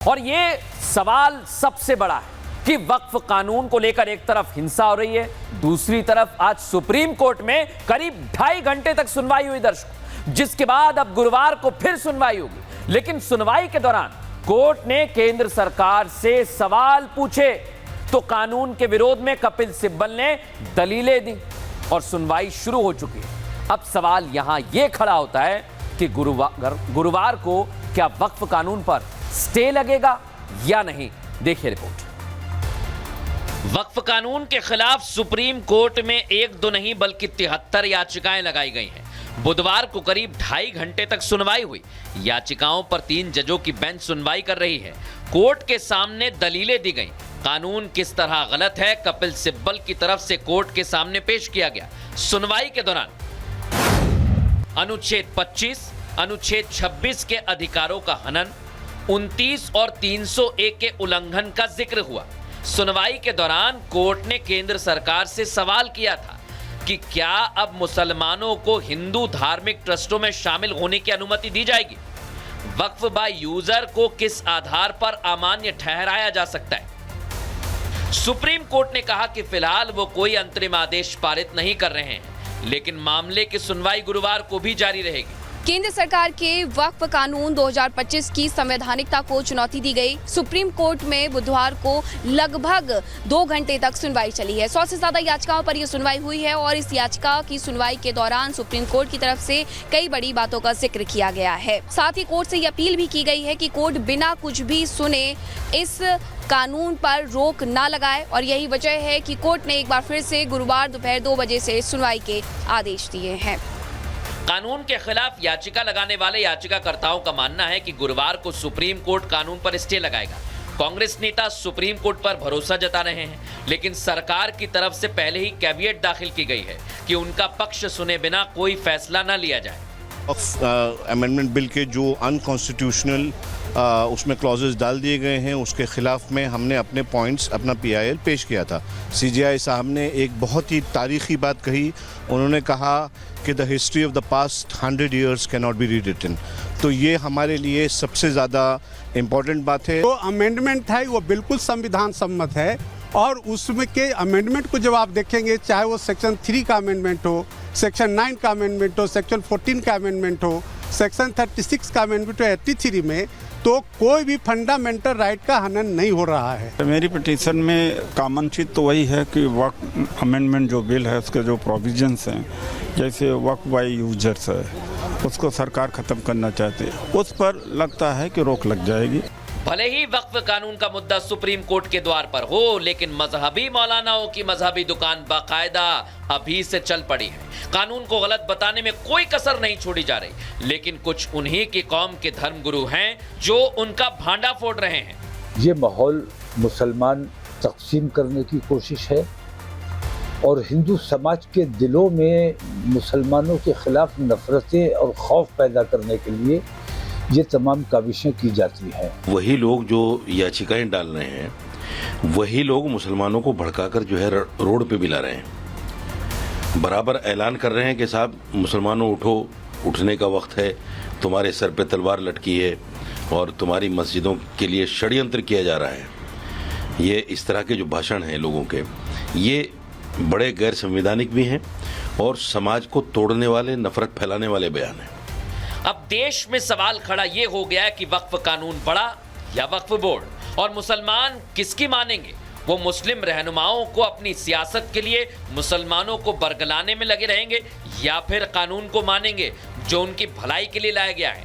और ये सवाल सबसे बड़ा है कि वक्फ कानून को लेकर एक तरफ हिंसा हो रही है, दूसरी तरफ आज सुप्रीम कोर्ट में करीब 2.5 घंटे तक सुनवाई हुई दर्शकों, जिसके बाद अब गुरुवार को फिर सुनवाई होगी। लेकिन सुनवाई के दौरान कोर्ट ने केंद्र सरकार से सवाल पूछे तो कानून के विरोध में कपिल सिब्बल ने दलीलें दी और सुनवाई शुरू हो चुकी है। अब सवाल यहां यह खड़ा होता है कि गुरुवार को क्या वक्फ कानून पर स्टे लगेगा या नहीं। देखिए रिपोर्ट। वक्फ कानून के खिलाफ सुप्रीम कोर्ट में 1-2 नहीं बल्कि 73 याचिकाएं लगाई गई हैं। बुधवार को करीब 2.5 घंटे तक सुनवाई हुई। याचिकाओं पर 3 जजों की बेंच सुनवाई कर रही है। कोर्ट के सामने दलीलें दी गई। कानून किस तरह गलत है कपिल सिब्बल की तरफ से कोर्ट के सामने पेश किया गया। सुनवाई के दौरान अनुच्छेद 25, अनुच्छेद 26 के अधिकारों का हनन, 29 और 301 के उल्लंघन का जिक्र हुआ। सुनवाई के दौरान कोर्ट ने केंद्र सरकार से सवाल किया था कि क्या अब मुसलमानों को हिंदू धार्मिक ट्रस्टों में शामिल होने की अनुमति दी जाएगी। वक्फ बाय यूजर को किस आधार पर अमान्य ठहराया जा सकता है। सुप्रीम कोर्ट ने कहा कि फिलहाल वो कोई अंतरिम आदेश पारित नहीं कर रहे हैं, लेकिन मामले की सुनवाई गुरुवार को भी जारी रहेगी। केंद्र सरकार के वक्फ कानून 2025 की संवैधानिकता को चुनौती दी गई। सुप्रीम कोर्ट में बुधवार को लगभग 2 घंटे तक सुनवाई चली है। 100 से ज्यादा याचिकाओं पर यह सुनवाई हुई है और इस याचिका की सुनवाई के दौरान सुप्रीम कोर्ट की तरफ से कई बड़ी बातों का जिक्र किया गया है। साथ ही कोर्ट से यह अपील भी की गई है कि कोर्ट बिना कुछ भी सुने इस कानून पर रोक ना लगाए और यही वजह है कि कोर्ट ने एक बार फिर से गुरुवार दोपहर 2 बजे से सुनवाई के आदेश दिए हैं। कानून के खिलाफ याचिका लगाने वाले याचिकाकर्ताओं का मानना है कि गुरुवार को सुप्रीम कोर्ट कानून पर स्टे लगाएगा। कांग्रेस नेता सुप्रीम कोर्ट पर भरोसा जता रहे हैं, लेकिन सरकार की तरफ से पहले ही कैविएट दाखिल की गई है कि उनका पक्ष सुने बिना कोई फैसला न लिया जाए। अमेंडमेंट बिल के जो अनकॉन्स्टिट्यूशनल उसमें क्लॉजेस डाल दिए गए हैं, उसके खिलाफ में हमने अपने पॉइंट्स अपना PIL पेश किया था। CJI साहब ने एक बहुत ही तारीखी बात कही। उन्होंने कहा कि the history of the past 100 years can not be rewritten. तो ये हमारे लिए सबसे ज़्यादा इम्पोर्टेंट बात है। जो अमेंडमेंट है वो बिल्कुल संविधान सम्मत है और उसमें के अमेंडमेंट को जब आप देखेंगे, चाहे वो सेक्शन 3 का अमेंडमेंट हो, सेक्शन 9 का अमेंडमेंट हो, सेक्शन 14 का अमेंडमेंट हो, सेक्शन 36 का अमेंडमेंट हो, 83 में, तो कोई भी फंडामेंटल राइट का हनन नहीं हो रहा है। मेरी पिटीशन में कॉमन चीज़ तो वही है कि वक्फ अमेंडमेंट जो बिल है उसके जो प्रोविजंस हैं, जैसे वक्फ बाय यूजर्स है, उसको सरकार ख़त्म करना चाहती है। उस पर लगता है कि रोक लग जाएगी। भले ही वक्फ कानून का मुद्दा सुप्रीम कोर्ट के द्वार पर हो, लेकिन मजहबी मौलानाओं की मजहबी दुकान बाकायदा अभी से चल पड़ी है। कानून को गलत बताने में कोई कसर नहीं छोड़ी जा रही, लेकिन कुछ उन्हीं की कौम के धर्मगुरु हैं जो उनका भांडा फोड़ रहे हैं। ये माहौल मुसलमान तकसीम करने की कोशिश है और हिंदू समाज के दिलों में मुसलमानों के खिलाफ नफरतें और खौफ पैदा करने के लिए ये तमाम काविशें की जाती हैं। वही लोग जो याचिकाएं डाल रहे हैं, वही लोग मुसलमानों को भड़काकर जो है रोड पे भी ला रहे हैं। बराबर ऐलान कर रहे हैं कि साहब मुसलमानों उठो, उठने का वक्त है, तुम्हारे सर पे तलवार लटकी है और तुम्हारी मस्जिदों के लिए षड्यंत्र किया जा रहा है। ये इस तरह के जो भाषण हैं लोगों के, ये बड़े गैर संवैधानिक भी हैं और समाज को तोड़ने वाले, नफरत फैलाने वाले बयान हैं। अब देश में सवाल खड़ा ये हो गया है कि वक्फ कानून बड़ा या वक्फ बोर्ड, और मुसलमान किसकी मानेंगे। वो मुस्लिम रहनुमाओं को अपनी सियासत के लिए मुसलमानों को बरगलाने में लगे रहेंगे या फिर कानून को मानेंगे जो उनकी भलाई के लिए लाया गया है।